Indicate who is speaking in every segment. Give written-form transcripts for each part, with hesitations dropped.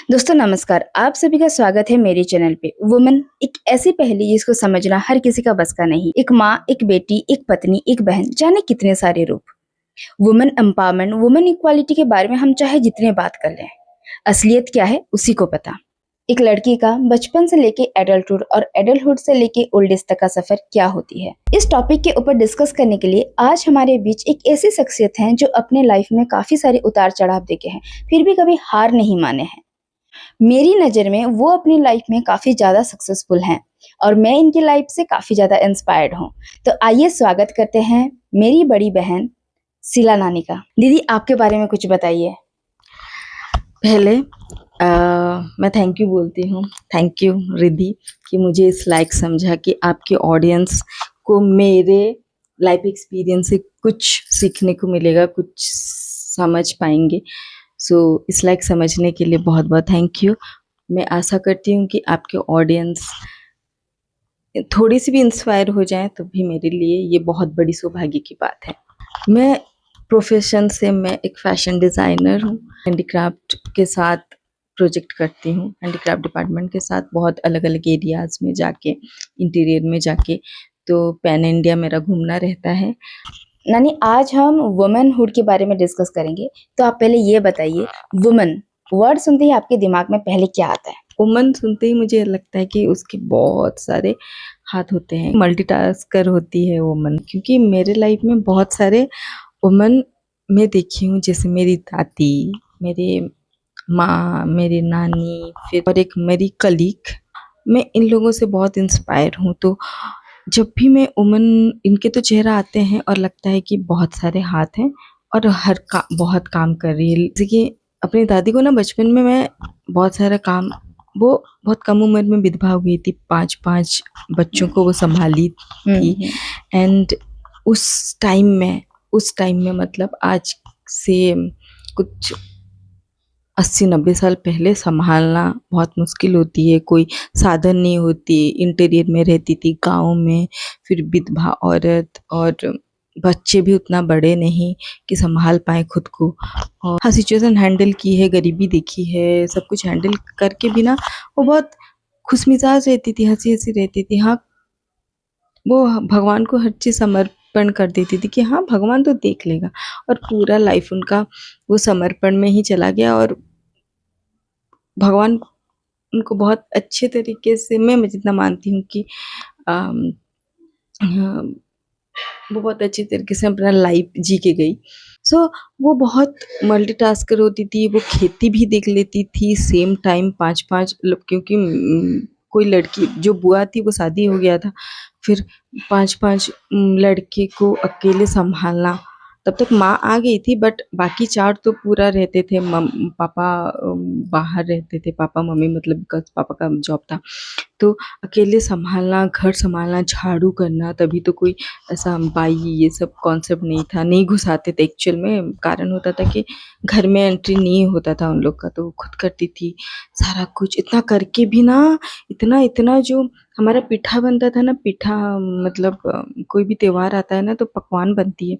Speaker 1: दोस्तों नमस्कार, आप सभी का स्वागत है मेरे चैनल पे। वुमन एक ऐसी पहेली जिसको समझना हर किसी का बस का नहीं। एक माँ, एक बेटी, एक पत्नी, एक बहन, जाने कितने सारे रूप। वुमन एम्पावरमेंट, वुमन इक्वालिटी के बारे में हम चाहे जितने बात कर लें, असलियत क्या है उसी को पता। एक लड़की का बचपन से लेके एडल्टहुड और एडल्टहुड से लेके ओल्ड एज तक का सफर क्या होती है, इस टॉपिक के ऊपर डिस्कस करने के लिए आज हमारे बीच एक ऐसी शख्सियत हैं जो अपने लाइफ में काफी सारे उतार चढ़ाव देखे हैं, फिर भी कभी हार नहीं माने हैं। मेरी नज़र में वो अपनी लाइफ में काफ़ी ज़्यादा सक्सेसफुल हैं और मैं इनकी लाइफ से काफ़ी ज़्यादा इंस्पायर्ड हूँ। तो आइए स्वागत करते हैं मेरी बड़ी बहन शीला नानी का। दीदी आपके बारे में कुछ बताइए।
Speaker 2: पहले मैं थैंक यू बोलती हूँ। थैंक यू रिद्धि कि मुझे इस लायक समझा कि आपके ऑडियंस को मेरे लाइफ एक्सपीरियंस से कुछ सीखने को मिलेगा, कुछ समझ पाएंगे। इस लायक समझने के लिए बहुत बहुत थैंक यू। मैं आशा करती हूँ कि आपके ऑडियंस थोड़ी सी भी इंस्पायर हो जाए तो भी मेरे लिए ये बहुत बड़ी सौभाग्य की बात है। मैं प्रोफेशन से मैं एक फैशन डिज़ाइनर हूँ। हैंडीक्राफ्ट के साथ प्रोजेक्ट करती हूँ, हैंडीक्राफ्ट डिपार्टमेंट के साथ बहुत अलग अलग एरियाज़ में जाके, इंटीरियर में जाके, तो पैन इंडिया मेरा घूमना रहता है।
Speaker 1: नानी आज हम वुमेनहुड के बारे में डिस्कस करेंगे, तो आप पहले ये बताइए, वुमन वर्ड सुनते ही आपके दिमाग में पहले क्या आता है?
Speaker 2: वुमन सुनते ही मुझे लगता है कि उसके बहुत सारे हाथ होते हैं, मल्टीटास्कर होती है वुमन। क्योंकि मेरे लाइफ में बहुत सारे वुमन मैं देखी हूँ, जैसे मेरी दादी, मेरे माँ, मेरी नानी, फिर और एक मेरी कलीग। मैं इन लोगों से बहुत इंस्पायर हूँ। तो जब भी मैं वुमन, इनके तो चेहरा आते हैं और लगता है कि बहुत सारे हाथ हैं और बहुत काम कर रही है। जैसे कि अपनी दादी को ना बचपन में मैं बहुत सारा काम, वो बहुत कम उम्र में विधवा हो गई थी, 5 बच्चों को वो संभाली थी। एंड उस टाइम में मतलब आज से कुछ 80-90 साल पहले संभालना बहुत मुश्किल होती है। कोई साधन नहीं होती, इंटीरियर में रहती थी गाँव में, फिर विधवा औरत और बच्चे भी उतना बड़े नहीं कि संभाल पाए खुद को। और हाँ, सिचुएशन हैंडल की है, गरीबी देखी है, सब कुछ हैंडल करके भी ना वो बहुत खुशमिजाज रहती थी, हंसी रहती थी। हाँ, वो भगवान को हर चीज़ समर्पण कर देती थी कि हाँ, भगवान तो देख लेगा। और पूरा लाइफ उनका वो समर्पण में ही चला गया और भगवान उनको बहुत अच्छे तरीके से, मैं जितना मानती हूँ कि वो बहुत अच्छे तरीके से अपना लाइफ जी के गई। वो बहुत मल्टीटास्कर होती थी। वो खेती भी देख लेती थी सेम टाइम, 5-5 लोग, क्योंकि कोई लड़की जो बुआ थी वो शादी हो गया था, फिर 5-5 लड़के को अकेले संभालना। तब तक माँ आ गई थी, बट बाकी 4 तो पूरा रहते थे। पापा बाहर रहते थे, पापा मम्मी मतलब बिकॉज पापा का जॉब था। तो अकेले संभालना, घर संभालना, झाड़ू करना, तभी तो कोई ऐसा बाई ये सब कॉन्सेप्ट नहीं था, नहीं घुसाते थे एक्चुअल में। कारण होता था कि घर में एंट्री नहीं होता था उन लोग का, तो वो खुद करती थी सारा कुछ। इतना करके भी ना, इतना जो हमारा पीठा बनता था ना, पीठा मतलब कोई भी त्योहार आता है ना तो पकवान बनती है,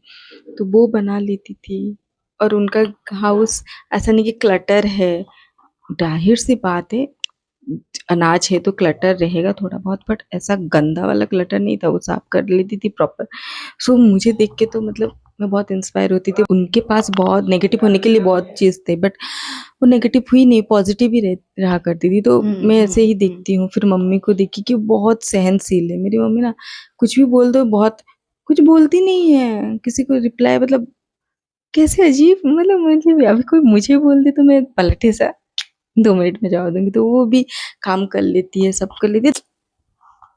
Speaker 2: तो वो बना लेती थी। और उनका हाउस ऐसा नहीं कि क्लटर है, जाहिर सी बात है अनाज है तो क्लटर रहेगा थोड़ा बहुत, बट ऐसा गंदा वाला क्लटर नहीं था, वो साफ कर लेती थी प्रॉपर। मुझे देख के तो मतलब मैं बहुत इंस्पायर होती थी। उनके पास बहुत नेगेटिव होने के लिए बहुत चीज़ थे, बट वो नेगेटिव हुई नहीं, पॉजिटिव ही रहा करती थी। तो मैं ऐसे ही देखती हूँ। फिर मम्मी को देखी कि बहुत सहनशील है मेरी मम्मी ना, कुछ भी बोल दो, बहुत कुछ बोलती नहीं है, किसी को रिप्लाई मतलब कैसे अजीब, मतलब अभी कोई मुझे बोल दे तो मैं पलटे सा 2 मिनट में जवाब दूँगी, तो वो भी काम कर लेती है, सब कर लेती है।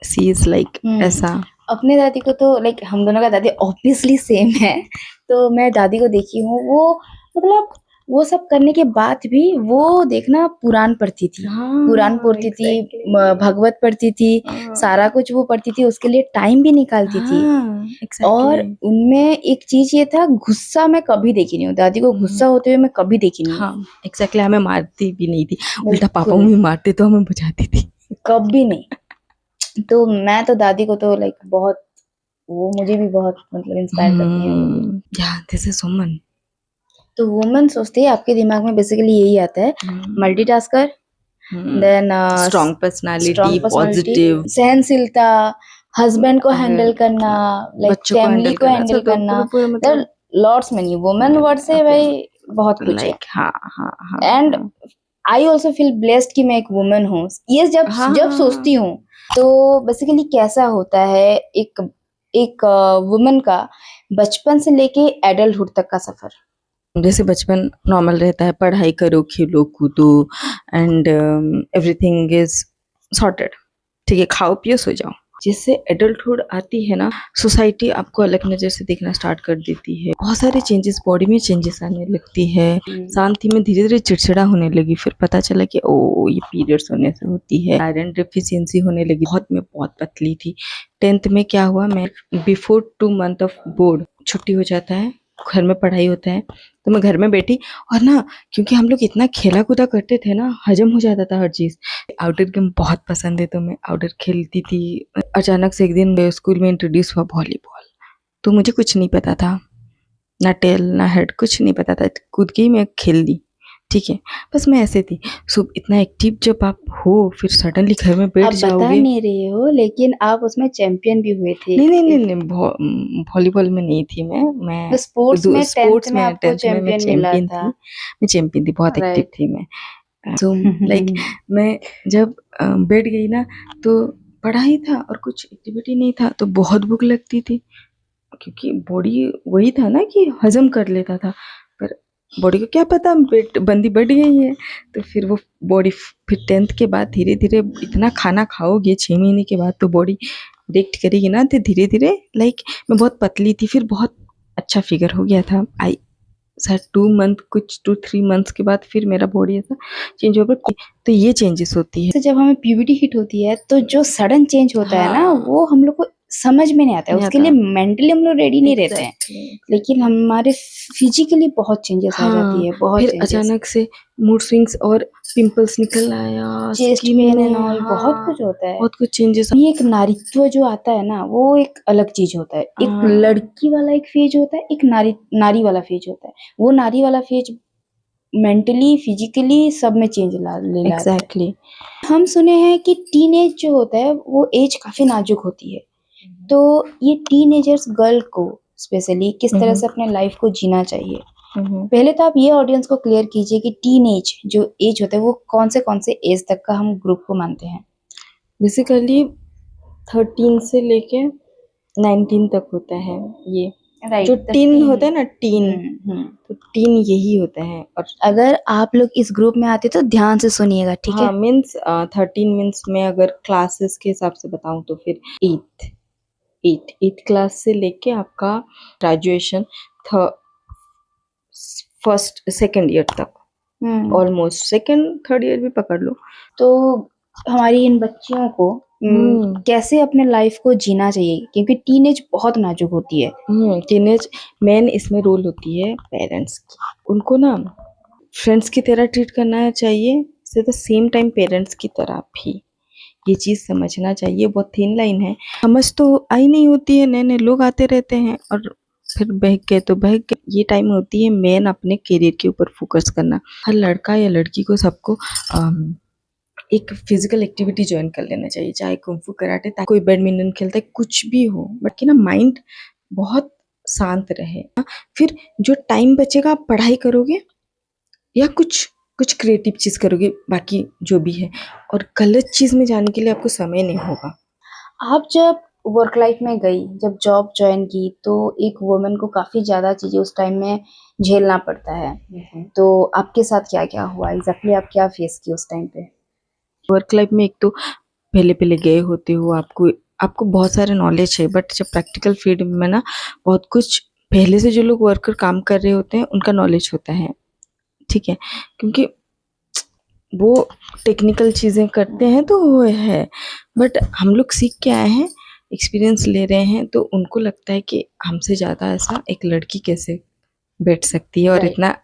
Speaker 2: शी इज़ लाइक ऐसा।
Speaker 1: अपने दादी को तो लाइक हम दोनों का दादी ऑब्वियसली सेम है। तो मैं दादी को देखी हूँ, वो मतलब वो सब करने के बाद भी वो देखना पुराण पढ़ती थी, पुराण पढ़ती थी, भगवत पढ़ती थी, सारा कुछ वो पढ़ती थी, उसके लिए टाइम भी निकालती थी। और उनमें एक चीज ये था, गुस्सा मैं कभी देखी नहीं हूँ, दादी को गुस्सा होते हुए मैं कभी देखी नहीं हूँ।
Speaker 2: हाँ, एग्जैक्टली, हमें मारती भी नहीं थी, उल्टा पापा मम्मी मारते तो हमें बुझाती थी,
Speaker 1: कभी नहीं। तो मैं तो दादी को तो लाइक बहुत, वो मुझे भी बहुत मतलब इंस्पायर करती है।
Speaker 2: या दिस इज वुमन।
Speaker 1: तो वुमन सोचते हैं, आपके दिमाग में बेसिकली यही आता है, multitasker, then
Speaker 2: strong
Speaker 1: strong
Speaker 2: personality,
Speaker 1: personality,
Speaker 2: positive,
Speaker 1: सहनशीलता, हस्बैंड को हैंडल
Speaker 2: अगर
Speaker 1: करना, लाइक
Speaker 2: बच्चों को
Speaker 1: फैमिली
Speaker 2: हैंडल
Speaker 1: को
Speaker 2: करना,
Speaker 1: हैंडल
Speaker 2: सब तो
Speaker 1: करना,
Speaker 2: पूरे पूरे
Speaker 1: देयर
Speaker 2: मतलब
Speaker 1: लॉट्स मेनी वुमेन वर्ड से भाई बहुत कुछ है।
Speaker 2: लाइक हाँ हाँ हाँ
Speaker 1: and I also feel blessed कि मैं एक वुमन हूँ। ये जब
Speaker 2: हाँ
Speaker 1: जब
Speaker 2: हाँ
Speaker 1: सोचती हूँ तो बेसिकली कैसा होता है एक एक वुमन का बचपन से लेके एडल्टहुड तक का सफर।
Speaker 2: जैसे बचपन नॉर्मल रहता है, पढ़ाई करो, खेलो कूदो, एंड एवरीथिंग इज सॉर्टेड, ठीक है, खाओ पियो सो जाओ। जिससे एडल्टहुड आती है ना, सोसाइटी आपको अलग नज़र से देखना स्टार्ट कर देती है, बहुत सारे चेंजेस, बॉडी में चेंजेस आने लगती है, शांत थी मैं, धीरे धीरे चिड़चिड़ा होने लगी, फिर पता चला कि ओ ये पीरियड्स होने से होती है, आयरन डिफिशियंसी होने लगी, मैं बहुत पतली थी। 10th में क्या हुआ, मैं बिफोर 2 मंथ ऑफ बोर्ड छुट्टी हो जाता है, घर में पढ़ाई होता है, तो मैं घर में बैठी, और ना क्योंकि हम लोग इतना खेला कूदा करते थे ना, हजम हो जाता था हर चीज़। आउटडोर गेम बहुत पसंद है, तो मैं आउटडोर खेलती थी। अचानक से एक दिन स्कूल में इंट्रोड्यूस हुआ वॉलीबॉल, तो मुझे कुछ नहीं पता था, ना टेल ना हेड, कुछ नहीं पता था, कूद के ही मैं खेल ली, ठीक है, बस मैं ऐसे थी। सो इतना एक्टिव जब आप हो, फिर सडनली घर में बैठ
Speaker 1: आप बता
Speaker 2: जाओगे।
Speaker 1: नहीं रहे हो लेकिन आप उसमें चैंपियन भी हुए थे।
Speaker 2: नहीं नहीं नहीं नहीं, वॉलीबॉल में नहीं थी मैं
Speaker 1: तो स्पोर्ट्स में 10th
Speaker 2: स्पोर्ट्स
Speaker 1: में
Speaker 2: में
Speaker 1: आपको
Speaker 2: 10th में मैं
Speaker 1: चैंपियन मिला
Speaker 2: चैंपियन
Speaker 1: था,
Speaker 2: थी, मैं चैंपियन थी, बहुत एक्टिव
Speaker 1: राइट।
Speaker 2: थी मैं। तो लाइक मैं जब बैठ गई ना, तो पढ़ाई था और कुछ एक्टिविटी नहीं था, तो बहुत भूख लगती थी, क्योंकि बॉडी वही था ना कि हजम कर लेता था, पर बॉडी को क्या पता पेट बंदी बढ़ गई है। तो फिर वो बॉडी, फिर 10th के बाद धीरे धीरे इतना खाना खाओगे 6 महीने के बाद, तो बॉडी रिएक्ट करेगी ना, तो धीरे धीरे लाइक मैं बहुत पतली थी, फिर बहुत अच्छा फिगर हो गया था। आई शायद 2 मंथ, कुछ 2-3 मंथ्स के बाद फिर मेरा बॉडी ऐसा चेंज हो गया। तो ये चेंजेस होती है।
Speaker 1: तो जब हमें प्यूबर्टी हिट होती है तो जो सडन चेंज होता है ना,
Speaker 2: हाँ,
Speaker 1: वो हम लोग को समझ में नहीं आता है,
Speaker 2: नहीं
Speaker 1: उसके
Speaker 2: आता।
Speaker 1: लिए मेंटली हम लोग रेडी नहीं रहते हैं,
Speaker 2: एग्जैक्टली।
Speaker 1: लेकिन हमारे फिजिकली बहुत चेंजेस आ जाती
Speaker 2: हाँ,
Speaker 1: है, बहुत
Speaker 2: फिर
Speaker 1: चेंजेस।
Speaker 2: अचानक से मूड स्विंग्स और पिंपल्स निकल आया
Speaker 1: चेस्ट
Speaker 2: स्किन
Speaker 1: पेन एंड
Speaker 2: में,
Speaker 1: ऑल बहुत
Speaker 2: हाँ,
Speaker 1: कुछ होता है।
Speaker 2: बहुत कुछ चेंजेस।
Speaker 1: ये एक नारीत्व जो आता है ना, वो एक अलग चीज होता है। एक
Speaker 2: हाँ,
Speaker 1: लड़की वाला एक फेज होता है, एक नारी नारी वाला फेज होता है। वो नारी वाला फेज मेंटली फिजिकली सब में चेंज ले लाता है।
Speaker 2: एग्जैक्टली।
Speaker 1: हम सुने हैं कि टीनेज जो होता है वो एज काफी नाजुक होती है, तो ये टीनेजर्स गर्ल को स्पेशली किस तरह से अपने लाइफ को जीना चाहिए। पहले तो आप ये ऑडियंस को क्लियर कीजिए कि टीनेज जो एज होता है वो कौन से एज तक का हम ग्रुप को मानते हैं।
Speaker 2: बेसिकली 13 से लेके 19 तक होता है ये,
Speaker 1: राइट,
Speaker 2: जो
Speaker 1: तो
Speaker 2: टीन होता है ना, टीन,
Speaker 1: हम्म।
Speaker 2: तो टीन यही होता है। और
Speaker 1: अगर आप लोग इस ग्रुप में आते तो ध्यान से सुनिएगा, ठीक है।
Speaker 2: हाँ, मीन्स 13 मीन्स मैं अगर क्लासेस के हिसाब से बताऊं तो फिर 8th क्लास से लेके आपका ग्रेजुएशन फर्स्ट सेकेंड ईयर तक, ऑलमोस्ट सेकेंड थर्ड ईयर भी पकड़ लो।
Speaker 1: तो हमारी इन बच्चियों को कैसे अपने लाइफ को जीना चाहिए, क्योंकि टीनेज बहुत नाजुक होती है।
Speaker 2: टीनेज मेन इसमें रोल होती है पेरेंट्स की, उनको ना फ्रेंड्स की तरह ट्रीट करना चाहिए, से द सेम टाइम पेरेंट्स की तरह भी, ये चीज़ समझना चाहिए। बहुत थिन लाइन है, समझ तो आई नहीं होती है, नए नए लोग आते रहते हैं और फिर बहक गए तो बहक गए। ये टाइम होती है मेन अपने करियर के ऊपर फोकस करना। हर लड़का या लड़की को सबको एक फिजिकल एक्टिविटी ज्वाइन कर लेना चाहिए, चाहे कुंफू कराटे, कोई बैडमिंटन खेलता है, कुछ भी हो, बट कि ना माइंड बहुत शांत रहे। फिर जो टाइम बचेगा आप पढ़ाई करोगे या कुछ कुछ क्रिएटिव चीज़ करोगे, बाकी जो भी है, और गलत चीज़ में जाने के लिए आपको समय नहीं होगा।
Speaker 1: आप जब वर्क लाइफ में गई, जब जॉब ज्वाइन की, तो एक वुमन को काफी ज्यादा चीजें उस टाइम में झेलना पड़ता है। तो आपके साथ क्या क्या हुआ एग्जैक्टली, आप क्या फेस की उस टाइम पे?
Speaker 2: वर्क लाइफ में एक तो पहले पहले गए होते हो, आपको बहुत सारे नॉलेज है, बट जब प्रैक्टिकल फील्ड में ना बहुत कुछ पहले से जो लोग वर्कर काम कर रहे होते हैं उनका नॉलेज होता है, ठीक है, क्योंकि वो टेक्निकल चीज़ें करते हैं तो वो है, बट हम लोग सीख के आए हैं, एक्सपीरियंस ले रहे हैं, तो उनको लगता है कि हमसे ज़्यादा ऐसा एक लड़की कैसे बैठ सकती है और
Speaker 1: राइट।
Speaker 2: इतना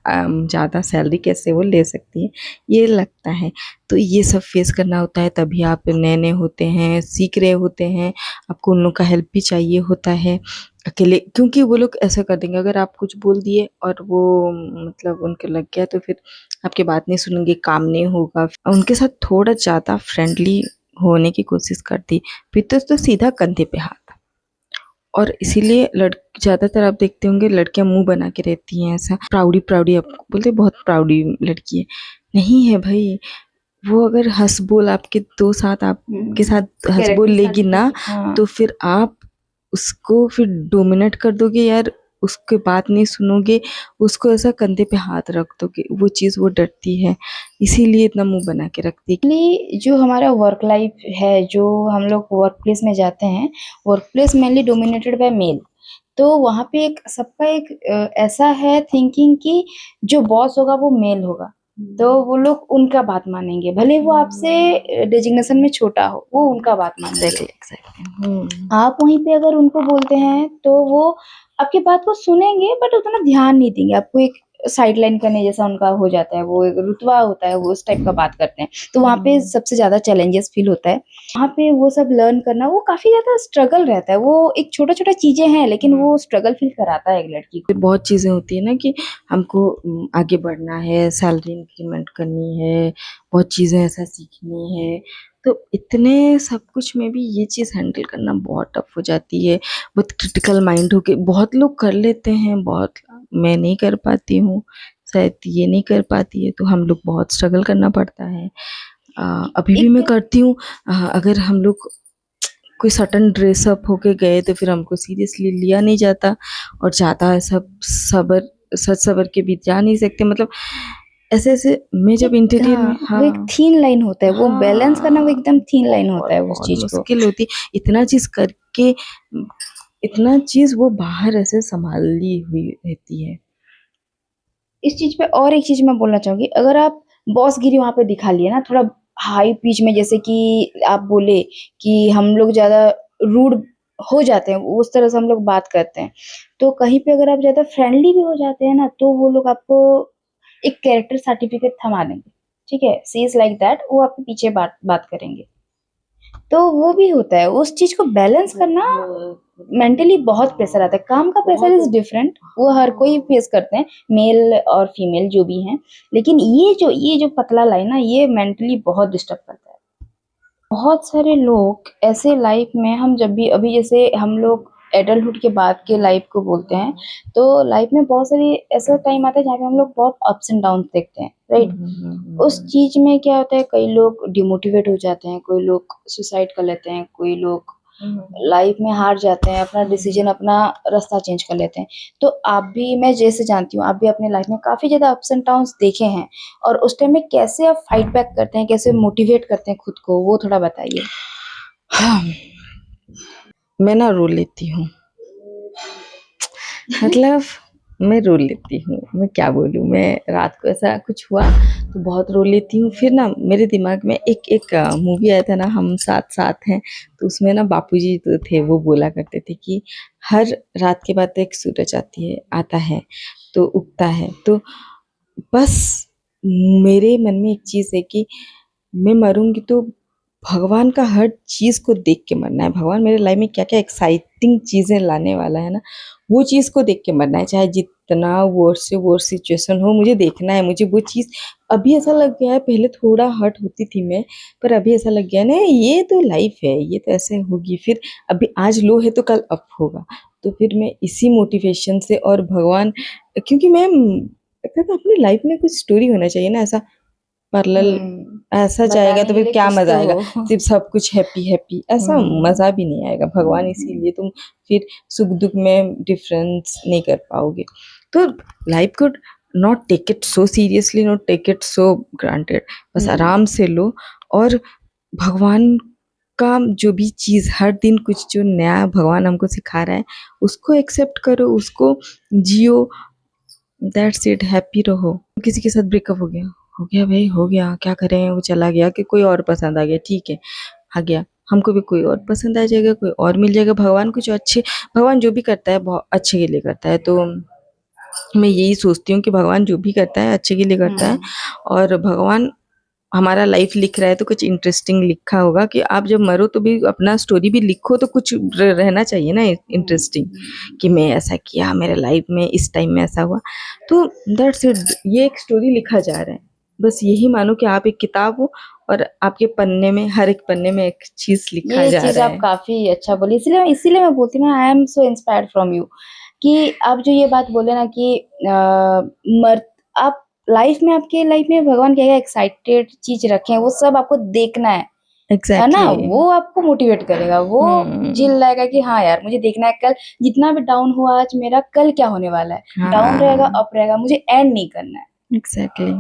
Speaker 2: ज़्यादा सैलरी कैसे वो ले सकती है, ये लगता है। तो ये सब फेस करना होता है, तभी आप नए-नए होते हैं, सीख रहे होते हैं, आपको उन लोग का हेल्प भी चाहिए होता है। अकेले क्योंकि वो लोग ऐसा कर देंगे, अगर आप कुछ बोल दिए और वो मतलब उनको लग गया तो फिर आपकी बात नहीं सुनेंगे, काम नहीं होगा। उनके साथ थोड़ा ज़्यादा फ्रेंडली होने की कोशिश करती, फिर तो सीधा कंधे पे हाथ। और इसीलिए ज़्यादातर आप देखते होंगे लड़कियां मुंह बना के रहती हैं, ऐसा प्राउडी प्राउडी, आपको बोलते हैं, बहुत प्राउडी लड़की है। नहीं है भाई, वो अगर हंस बोल आपके दो साथ आपके साथ हंस बोल
Speaker 1: कैरेक्टर
Speaker 2: लेगी ना,
Speaker 1: हाँ
Speaker 2: तो फिर आप उसको फिर डोमिनेट कर दोगे यार, उसकी बात नहीं सुनोगे, उसको ऐसा कंधे पे हाथ रख दोगे, वो चीज़ वो डरती है, इसीलिए इतना मुंह बना के रखती है।
Speaker 1: एक्चुअली जो हमारा वर्क लाइफ है, जो हम लोग वर्क प्लेस में जाते हैं, work place mainly dominated by male. तो वहाँ पे एक सबका एक ऐसा है थिंकिंग कि जो बॉस होगा वो मेल होगा, तो वो लोग उनका बात मानेंगे, भले वो आपसे डेजिग्नेशन में छोटा हो, वो उनका बात मानेंगे।
Speaker 2: Exactly exactly.
Speaker 1: आप वहीं पे अगर उनको बोलते हैं तो वो आपकी बात को सुनेंगे बट उतना ध्यान नहीं देंगे, आपको एक साइडलाइन करने जैसा उनका हो जाता है, वो एक रुतबा होता है, वो उस टाइप का बात करते हैं। तो वहाँ पे सबसे ज़्यादा चैलेंजेस फील होता है। वहाँ पे वो सब लर्न करना वो काफ़ी ज़्यादा स्ट्रगल रहता है। वो एक छोटा-छोटा चीज़ें हैं लेकिन वो स्ट्रगल फील कराता है एक लड़की को।
Speaker 2: फिर बहुत चीज़ें होती है ना कि हमको आगे बढ़ना है, सैलरी इंक्रीमेंट करनी है, बहुत चीज़ें ऐसा सीखनी है, तो इतने सब कुछ में भी ये चीज़ हैंडल करना बहुत टफ हो जाती है। बहुत क्रिटिकल माइंड होके बहुत लोग कर लेते हैं, बहुत मैं नहीं कर पाती हूँ, शायद ये नहीं कर पाती है, तो हम लोग बहुत स्ट्रगल करना पड़ता है। अभी भी मैं
Speaker 1: एक
Speaker 2: करती हूँ। अगर हम लोग कोई सडन ड्रेस अप होके गए तो फिर हमको सीरियसली लिया नहीं जाता, और ज़्यादा सब सबर सच सबर के भी जा नहीं सकते, मतलब ऐसे-ऐसे मैं जब इंटीरियर में
Speaker 1: वो एक
Speaker 2: हाँ,
Speaker 1: थिन लाइन होता है, वो बैलेंस करना वो
Speaker 2: हाँ,
Speaker 1: एकदम थिन लाइन होता है उस
Speaker 2: बहुत
Speaker 1: चीज़ को।
Speaker 2: मुश्किल होती है। इतना चीज़ करके इतना चीज़ वो बाहर ऐसे सँभाली हुई रहती है।
Speaker 1: इस चीज़ पे और एक चीज़ मैं बोलना चाहूँगी, अगर आप बॉसगिरी वहाँ पे दिखा लिए ना थोड़ा हाई पिच में, जैसे कि आप बोले कि हम लोग ज़्यादा रूड हो जाते हैं, उस तरह से हम लोग बात करते हैं। तो कहीं पे अगर आप ज़्यादा फ्रेंडली भी हो जाते हैं ना, तो वो लोग आपको एक कैरेक्टर सर्टिफ़िकेट थमा देंगे, ठीक है? शी इज़ लाइक दैट, वो आपके पीछे बात बात करेंगे। तो वो भी होता है, उस चीज़ को बैलेंस करना मेंटली बहुत प्रेशर आता है। काम का प्रेशर इज़ डिफरेंट, वो हर कोई फेस करते हैं, मेल और फीमेल जो भी हैं। लेकिन ये जो पतला लाइन ना, ये मेंटली बहुत डिस्टर्ब करता है। बहुत सारे लोग ऐसे लाइफ में, हम जब भी अभी जैसे हम लोग एडल्टहुड के बाद के लाइफ को बोलते हैं, तो लाइफ में बहुत सारी ऐसा टाइम आता है जहाँ पे हम लोग बहुत अप्स एंड डाउन्स देखते हैं, राइट? उस चीज़ में क्या होता है, कई लोग डिमोटिवेट हो जाते हैं, कोई लोग सुसाइड कर लेते हैं, कोई लोग लाइफ में हार जाते हैं, अपना डिसीजन, अपना रास्ता चेंज कर लेते हैं। तो आप भी, मैं जैसे जानती हूँ, आप भी अपने लाइफ में काफ़ी ज़्यादा अप्स एंड डाउन्स देखे हैं, और उस टाइम में कैसे आप फाइट बैक करते हैं, कैसे मोटिवेट करते हैं खुद को, वो थोड़ा बताइए?
Speaker 2: हाँ, मैं ना रो लेती हूँ। मतलब मैं रो लेती हूँ, मैं क्या बोलूँ, मैं रात को ऐसा कुछ हुआ तो बहुत रो लेती हूँ। फिर ना मेरे दिमाग में एक एक मूवी आया था ना, हम साथ साथ हैं, तो उसमें ना बापूजी तो थे, वो बोला करते थे कि हर रात के बाद एक सूरज आता है तो उगता है। तो बस मेरे मन में एक चीज़ है कि मैं मरूँगी तो भगवान का हर चीज़ को देख के मरना है। भगवान मेरे लाइफ में क्या-क्या एक्साइटिंग चीज़ें लाने वाला है ना, वो चीज़ को देख के मरना है। चाहे जितना वर्स्ट से वर्स्ट सिचुएशन हो, मुझे देखना है। मुझे वो चीज़ अभी ऐसा लग गया है, पहले थोड़ा हर्ट होती थी मैं, पर अभी ऐसा लग गया है ना, ये तो लाइफ है, ये तो ऐसे होगी। फिर अभी आज लो है तो कल अप होगा। तो फिर मैं इसी मोटिवेशन से, और भगवान, क्योंकि मैं लगता था अपनी लाइफ में कुछ स्टोरी होना चाहिए ना, ऐसा पैरेलल ऐसा जाएगा
Speaker 1: बताने
Speaker 2: तो
Speaker 1: के
Speaker 2: फिर
Speaker 1: लिए
Speaker 2: क्या
Speaker 1: कुछ
Speaker 2: मज़ा
Speaker 1: तो
Speaker 2: आएगा?
Speaker 1: हो।
Speaker 2: सिर्फ़ सब कुछ हैप्पी-हैप्पी, ऐसा मज़ा भी नहीं आएगा। भगवान इसीलिए तुम फिर सुख-दुःख में डिफ़रेंस नहीं कर पाओगे। तो लाइफ़ को not take it so seriously, not take it so granted. बस आराम से लो, और भगवान का जो भी चीज़ हर दिन कुछ जो नया भगवान हमको सिखा रहा है, उसको एक्सेप्ट करो, उसको जियो। दैट्स इट, हैप्पी रहो। किसी के साथ ब्रेकअप हो गया भाई, हो गया, क्या करें, वो चला गया कि कोई और पसंद आ गया, ठीक है, आ गया, हमको भी कोई और पसंद आ जाएगा, कोई और मिल जाएगा। भगवान कुछ अच्छे, भगवान जो भी करता है बहुत अच्छे के लिए करता है। तो मैं यही सोचती हूँ कि भगवान जो भी करता है अच्छे के लिए करता है, और भगवान हमारा लाइफ लिख रहा है तो कुछ इंटरेस्टिंग लिखा होगा कि आप जब मरो तो भी अपना स्टोरी भी लिखो, तो कुछ रहना चाहिए ना इंटरेस्टिंग, कि मैं ऐसा किया, मेरे लाइफ में इस टाइम में ऐसा हुआ। तो दैट्स इट, ये एक स्टोरी लिखा जा रहा है। बस यही मानो कि आप एक किताब हो और आपके पन्ने में, हर एक पन्ने में एक चीज लिखा
Speaker 1: ये
Speaker 2: जा
Speaker 1: चीज
Speaker 2: रहा
Speaker 1: आप
Speaker 2: है।
Speaker 1: काफी अच्छा बोली, इसीलिए मैं बोलती हूँ I am so inspired from you, कि आप जो ये बात बोले ना कि मर आप लाइफ में, आपके लाइफ में भगवान क्या क्या एक्साइटेड चीज रखे हैं वो सब आपको देखना है ना,
Speaker 2: एग्जैक्टली।
Speaker 1: वो आपको मोटिवेट करेगा, वो
Speaker 2: हम्म।
Speaker 1: चिल रहेगा कि हाँ यार मुझे देखना है, कल जितना भी डाउन हुआ आज मेरा, कल क्या होने वाला है, डाउन रहेगा
Speaker 2: हाँ,
Speaker 1: अप रहेगा, मुझे एंड नहीं करना है।
Speaker 2: एग्जैक्टली।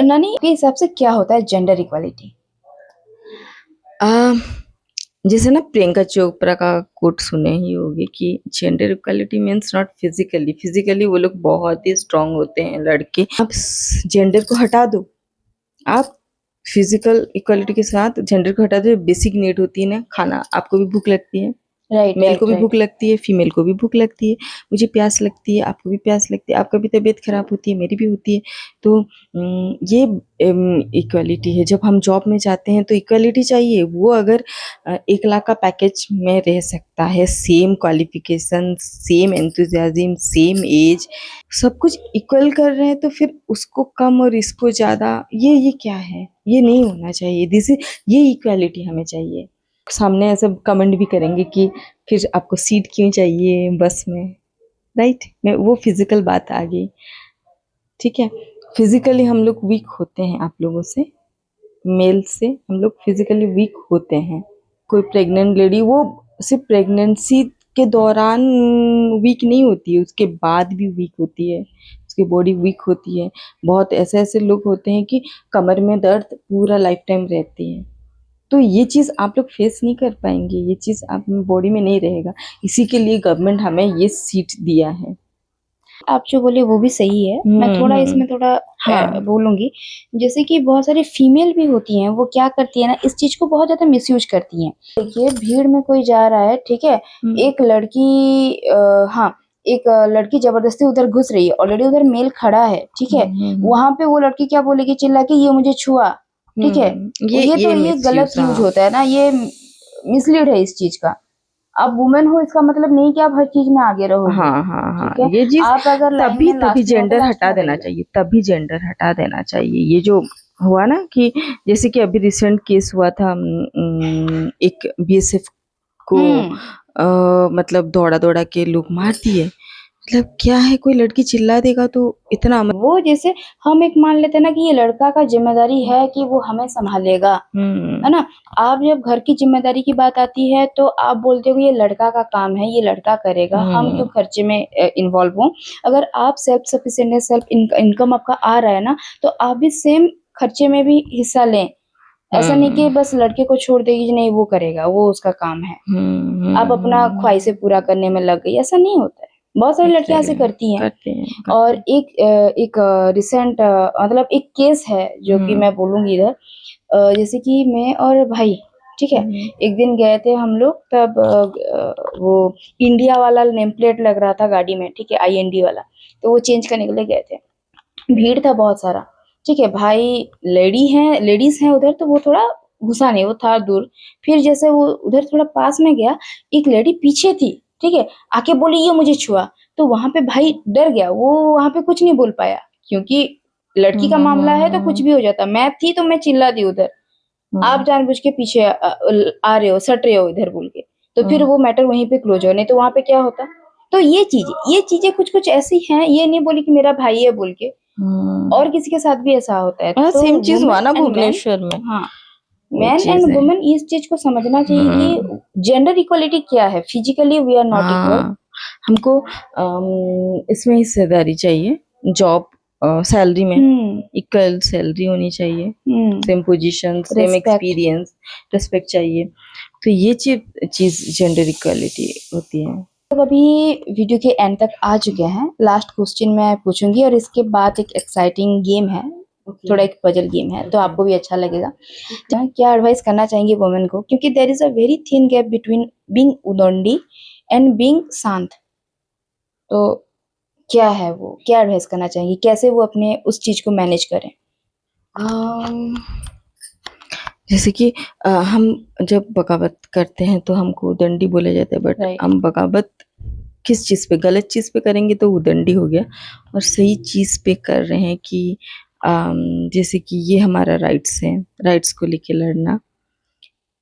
Speaker 1: नानी के हिसाब से क्या होता है जेंडर इक्वालिटी?
Speaker 2: आ, जैसे ना प्रियंका चोपड़ा का कोट सुने ही होगे कि gender equality means not physically, physically वो लोग बहुत ही स्ट्रांग होते हैं लड़के, आप जेंडर को हटा दो, आप फिजिकल इक्वालिटी के साथ जेंडर को हटा दो। बेसिक नीड होती है ना, खाना, आपको भी भूख लगती है,
Speaker 1: राइट
Speaker 2: मेल को
Speaker 1: राइट
Speaker 2: भी
Speaker 1: राइट।
Speaker 2: भूख लगती है, फीमेल को भी भूख लगती है, मुझे प्यास लगती है, आपको भी प्यास लगती है, आपका भी तबीयत खराब होती है, मेरी भी होती है। तो ये इक्वालिटी है। जब हम जॉब में जाते हैं तो इक्वालिटी चाहिए। वो अगर 1 लाख का पैकेज में रह सकता है, same qualification, same enthusiasm, same age, सब कुछ इक्वल कर रहे हैं, तो फिर उसको कम और इसको ज़्यादा, ये क्या है? ये नहीं होना चाहिए। दिस इज, ये इक्वालिटी हमें चाहिए। सामने ऐसे कमेंट भी करेंगे कि फिर आपको सीट क्यों चाहिए बस में, राइट में, वो फिजिकल बात आ गई। ठीक है, फिजिकली हम लोग वीक होते हैं, आप लोगों से, मेल से हम लोग फिजिकली वीक होते हैं। कोई प्रेग्नेंट लेडी, वो सिर्फ प्रेगनेंसी के दौरान वीक नहीं होती है, उसके बाद भी वीक होती है, उसकी बॉडी वीक होती है। बहुत ऐसे ऐसे लोग होते हैं कि कमर में दर्द पूरा लाइफ टाइम रहती है। तो ये चीज़ आप लोग फेस नहीं कर पाएंगे, ये चीज़ आप बॉडी में नहीं रहेगा। इसी के लिए गवर्नमेंट हमें ये सीट दिया है।
Speaker 1: आप जो बोले वो भी सही है, मैं थोड़ा इसमें थोड़ा
Speaker 2: हाँ।
Speaker 1: बोलूंगी। जैसे कि बहुत सारी फीमेल भी होती हैं, वो क्या करती है ना, इस चीज को बहुत ज्यादा मिसयूज करती हैं। देखिए भीड़ में कोई जा रहा है, ठीक है, एक लड़की हाँ, एक लड़की जबरदस्ती उधर घुस रही है, ऑलरेडी उधर मेल खड़ा है, ठीक है, वहां पे वो लड़की क्या बोलेगी चिल्ला के, ये मुझे छुआ, ठीक है,
Speaker 2: ये
Speaker 1: ये गलत
Speaker 2: मिसयूज,
Speaker 1: यूज
Speaker 2: हाँ।
Speaker 1: होता है ना, ये मिसलीड है इस चीज का। आप वुमेन हो इसका मतलब नहीं कि आप हर चीज में आगे रहोगे,
Speaker 2: हाँ, हाँ, हाँ,
Speaker 1: ठीक है,
Speaker 2: ये चीज़
Speaker 1: आप अगर लाइन
Speaker 2: तभी
Speaker 1: में
Speaker 2: तभी
Speaker 1: लास्ट में हो तो
Speaker 2: जेंडर
Speaker 1: लास्ट
Speaker 2: हटा
Speaker 1: में
Speaker 2: देना
Speaker 1: रहिए।
Speaker 2: चाहिए, तभी जेंडर हटा देना चाहिए। ये जो हुआ ना कि जैसे कि अभी रिसेंट केस हुआ था, एक बीएसएफ को
Speaker 1: हुँ,
Speaker 2: मतलब दौड़ा-दौड़ा के लोग मार दिए। मतलब क्या है, कोई लड़की चिल्ला देगा तो इतना
Speaker 1: वो जैसे हम एक मान लेते हैं ना कि ये लड़का का ज़िम्मेदारी है कि वो हमें सँभालेगा, है ना? आप जब घर की ज़िम्मेदारी की बात आती है तो आप बोलते हो कि ये लड़का का काम है, ये लड़का करेगा, हम क्यों खर्चे में इन्वॉल्व हों? अगर आप सेल्फ सफिशिएंट हैं, सेल्फ इनकम आपका आ रहा है ना, तो आप भी सेम खर्चे में भी हिस्सा लें। ऐसा नहीं कि बस लड़के को छोड़ दें कि नहीं वो करेगा, वो उसका काम है। आप अपना ख्वाहिशें पूरा करने में लग गई, ऐसा नहीं होता है। बहुत सारी लड़कियाँ ऐसे
Speaker 2: एग्ज़ैक्टली
Speaker 1: करती हैं।
Speaker 2: करते हैं,
Speaker 1: और
Speaker 2: करते हैं।
Speaker 1: एक रिसेंट मतलब एक केस है जो कि मैं बोलूँगी इधर, जैसे कि मैं और भाई, ठीक है, एक दिन गए थे हम लोग, तब वो इंडिया वाला नेम प्लेट लग रहा था गाड़ी में, ठीक है, आईएनडी वाला, तो वो चेंज करने के लिए गए थे। भीड़ था बहुत सारा, ठीक है, भाई लेडीज़ हैं उधर, तो वो थोड़ा घुसा नहीं, वो था दूर। फिर जैसे वो उधर थोड़ा पास में गया, एक लेडी पीछे थी, ठीक है, आके बोली ये मुझे छुआ, तो वहाँ पे भाई डर गया, वो वहाँ पे कुछ नहीं बोल पाया, क्योंकि लड़की का मामला है तो कुछ भी हो जाता। मैं थी तो मैं चिल्ला दी उधर, आप जानबूझ के पीछे आ रहे हो, सट रहे हो इधर बोल के, तो फिर वो मैटर वहीं पे क्लोज हो, नहीं तो वहाँ पे क्या होता। तो ये चीजें कुछ कुछ ऐसी हैं, ये नहीं बोली कि मेरा भाई है बोल के, और किसी के साथ भी ऐसा होता है।
Speaker 2: हाँ,
Speaker 1: तो
Speaker 2: सेम चीज़ हुआ
Speaker 1: वुमेन
Speaker 2: ना
Speaker 1: एंड मैन,
Speaker 2: भुवनेश्वर में,
Speaker 1: हाँ,
Speaker 2: वो
Speaker 1: मैन एंड
Speaker 2: चीज़ है।
Speaker 1: वुमेन इस चीज को समझना चाहिए कि जेंडर इक्वलिटी क्या है। Physically we are not equal.
Speaker 2: हाँ, हमको इसमें हिस्सेदारी चाहिए, जॉब, सैलरी में
Speaker 1: हम्म
Speaker 2: इक्वल सैलरी होनी चाहिए, same position, same
Speaker 1: respect.
Speaker 2: Experience, respect चाहिए। तो ये चीज़ जेंडर इक्वालिटी होती है।
Speaker 1: तो अभी वीडियो के एंड तक आ चुके हैं। लास्ट क्वेश्चन मैं पूछूंगी और इसके बाद एक एक्साइटिंग गेम है, थोड़ा एक पजल गेम है, तो आपको भी अच्छा लगेगा। तो क्या एडवाइस करना चाहेंगे वुमेन को, क्योंकि there is a very thin gap between being उदंडी एंड बीइंग शांत, तो क्या है वो, क्या एडवाइस करना चाहेंगी, कैसे वो अपने उस चीज को मैनेज करें?
Speaker 2: अम, जैसे कि हम जब बगावत करते हैं तो हमको उदंडी बोला जाता है, बट
Speaker 1: Right.
Speaker 2: हम बगावत किस चीज़ पे, गलत चीज़ पे करेंगे तो उदंडी हो गया, और सही चीज़ पे कर रहे हैं कि जैसे कि ये हमारा राइट्स है, राइट्स को लेके लड़ना,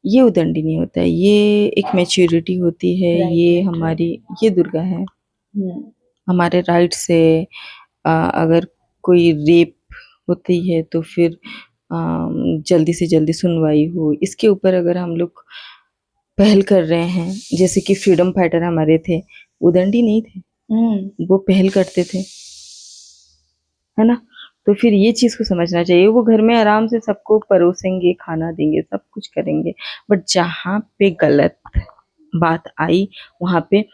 Speaker 2: ये उदंडी नहीं होता है, ये एक मैच्योरिटी होती है।
Speaker 1: Right,
Speaker 2: ये
Speaker 1: right,
Speaker 2: हमारी, ये दुर्गा है,
Speaker 1: हम्म,
Speaker 2: हमारे राइट से अगर कोई रेप होती है तो फिर जल्दी से जल्दी सुनवाई हो, इसके ऊपर अगर हम लोग पहल कर रहे हैं, जैसे कि फ्रीडम फाइटर हमारे थे, उदंडी नहीं थे, वो पहल करते थे, है ना। तो फिर ये चीज़ को समझना चाहिए, वो घर में आराम से सबको परोसेंगे, खाना देंगे, सब कुछ करेंगे, बट जहाँ पे गलत बात आई, वहाँ पे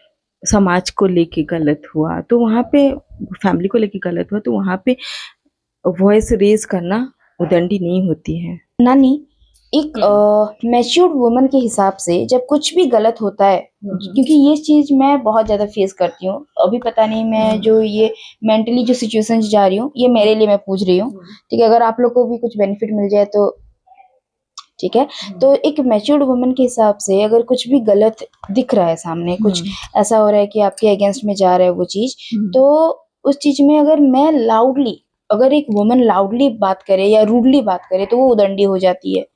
Speaker 2: समाज को लेके गलत हुआ, तो वहाँ पे फैमिली को लेके गलत हुआ, तो वहाँ पे वॉइस रेज करना उदंडी नहीं होती है।
Speaker 1: नानी, एक मैच्योर्ड वुमन के हिसाब से जब कुछ भी गलत होता है, क्योंकि ये चीज मैं बहुत ज्यादा फेस करती हूँ अभी, पता नहीं मैं जो ये मेंटली जो सिचुएशन जा रही हूँ, ये मेरे लिए मैं पूछ रही हूँ, ठीक है, अगर आप लोग को भी कुछ बेनिफिट मिल जाए तो ठीक है। तो एक मैच्योर्ड वुमन के हिसाब से अगर कुछ भी गलत दिख रहा है सामने, कुछ ऐसा हो रहा है कि आपके अगेंस्ट में जा रहा है वो चीज, तो उस चीज में अगर मैं लाउडली, अगर एक वुमन लाउडली बात करे या रूडली बात करे तो वो उदंडी हो जाती है,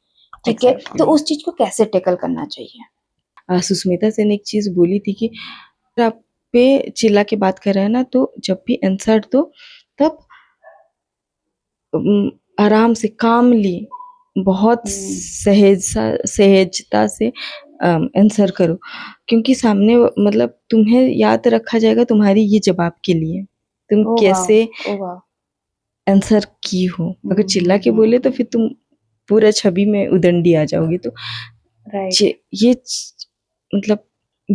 Speaker 1: ठीक है। तो उस चीज को कैसे टैकल करना चाहिए?
Speaker 2: सुष्मिता सेन एक चीज बोली थी कि अगर आप पे चिल्ला के बात कर रहे हैं ना, तो जब भी आंसर दो तब आराम से, कामली, बहुत सहजता से आंसर करो, क्योंकि सामने मतलब तुम्हें याद रखा जाएगा तुम्हारी ये जवाब के लिए, तुम
Speaker 1: ओ
Speaker 2: कैसे
Speaker 1: वाह, ओ वाह,
Speaker 2: आंसर की हो। अगर चिल्ला के बोले तो फिर तुम पूरा छवि में उदंडी आ जाओगे। तो
Speaker 1: राइट,
Speaker 2: मतलब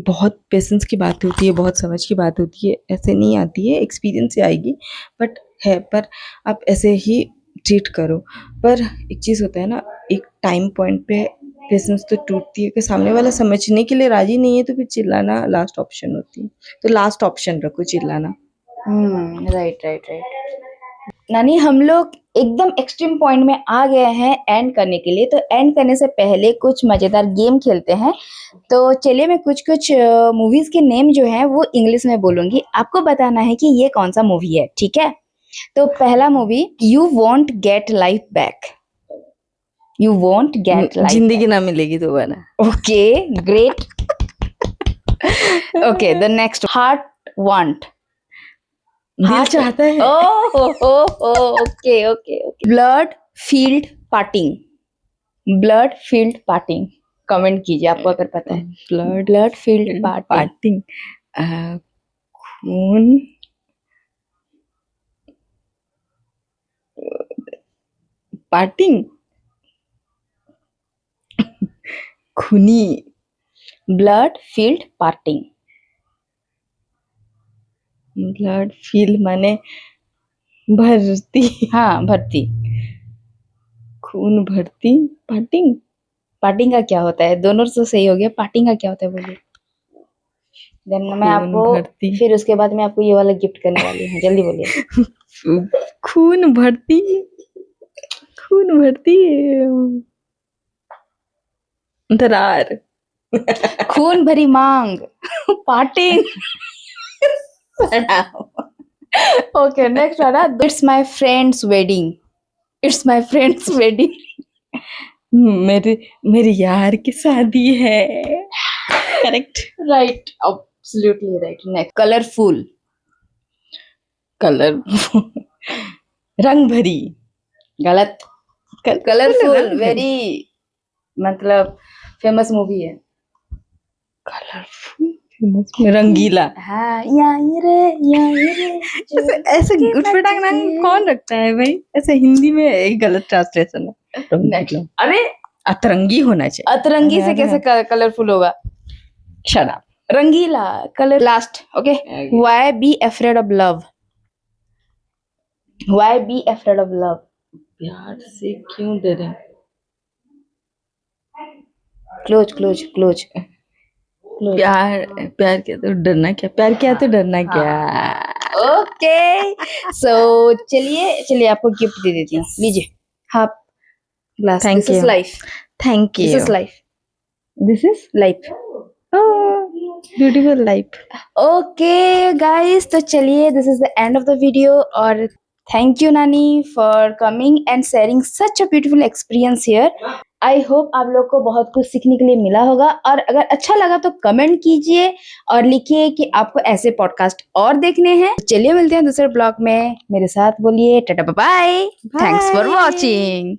Speaker 2: बहुत पेशेंस की बात होती है, बहुत समझ की बात होती है, ऐसे नहीं आती है, एक्सपीरियंस से आएगी, बट है, पर आप ऐसे ही ट्रीट करो। पर एक चीज़ होता है ना, एक टाइम पॉइंट पे पेशेंस तो टूटती है कि सामने वाला समझने के लिए राजी नहीं है, तो फिर चिल्लाना लास्ट ऑप्शन होती है, तो लास्ट ऑप्शन रखो चिल्लाना।
Speaker 1: Right right right. नानी, हम लोग एकदम एक्सट्रीम पॉइंट में आ गए हैं एंड करने के लिए, तो एंड करने से पहले कुछ मजेदार गेम खेलते हैं। तो चलिए, मैं कुछ कुछ मूवीज के नेम जो हैं वो इंग्लिश में बोलूंगी, आपको बताना है कि ये कौन सा मूवी है, ठीक है। तो पहला movie, you won't get life back, you won't get life,
Speaker 2: Zindagi Na Milegi Dobara.
Speaker 1: Okay, great. Okay, the next, heart want,
Speaker 2: Dil Chahta Hai.
Speaker 1: Okay okay okay. Blood field parting, blood field parting, comment कीजिए आपको अगर पता है। ब्लड फील्ड पार्टिंग,
Speaker 2: पार्टिंग, खून, parting, खूनी,
Speaker 1: blood field parting,
Speaker 2: blood feel माने भर्ती,
Speaker 1: हाँ भर्ती।
Speaker 2: खून भर्ती, पार्टिंग,
Speaker 1: पार्टिंग का क्या होता है? दोनों तो सही हो गया, पार्टिंग का क्या होता है बोलिए। देन मैं
Speaker 2: खून
Speaker 1: आपको,
Speaker 2: भर्ती,
Speaker 1: फिर उसके बाद मैं आपको ये वाला गिफ्ट करने वाली हूँ, जल्दी बोलिए।
Speaker 2: खून भर्ती, खून भर्ती, दरार,
Speaker 1: खून भरी मांग, पार्टिंग। ओके, नेक्स्ट वाला, it's my friend's wedding, it's my friend's wedding,
Speaker 2: मेरे मेरे यार की शादी है। Correct,
Speaker 1: right, absolutely right. Next, colourful,
Speaker 2: colour, रंग भरी,
Speaker 1: गलत।
Speaker 2: कलरफुल,
Speaker 1: कलरफुल
Speaker 2: रंग भरी,
Speaker 1: वेरी, मतलब फेमस मूवी है।
Speaker 2: कलरफुल, रंगीला।
Speaker 1: हाँ, यहाँ रे
Speaker 2: ऐसे ऐसे गुटफटांग नाम कौन रखता है भाई? ऐसे हिंदी में एक गलत ट्रांसलेशन है, रंगीला।
Speaker 1: अरे
Speaker 2: अतरंगी होना चाहिए।
Speaker 1: अतरंगी से कैसे कलरफुल होगा?
Speaker 2: शराब,
Speaker 1: रंगीला, colour. Last, okay, why be afraid of love, why be afraid of love,
Speaker 2: प्यार से क्यों डरे?
Speaker 1: क्लोज क्लोज क्लोज,
Speaker 2: प्यार प्यार किया तो डरना क्या, प्यार किया तो डरना क्या।
Speaker 1: ओके सो चलिए आपको गिफ्ट दे देती हूँ, लीजिए half glass.
Speaker 2: Thank
Speaker 1: this is
Speaker 2: you.
Speaker 1: Life,
Speaker 2: thank
Speaker 1: this
Speaker 2: you.
Speaker 1: Is life,
Speaker 2: this is
Speaker 1: life.
Speaker 2: Beautiful life.
Speaker 1: Okay guys, तो चलिए this is the end of the video और थैंक यू नानी for coming and sharing such a beautiful experience here. I hope आप लोग को बहुत कुछ सीखने के लिए मिला होगा और अगर अच्छा लगा तो कमेंट कीजिए और लिखिए कि आपको ऐसे पॉडकास्ट और देखने हैं। चलिए मिलते हैं दूसरे ब्लॉग में, मेरे साथ बोलिए tata bye bye, thanks for
Speaker 2: Bye.
Speaker 1: Watching.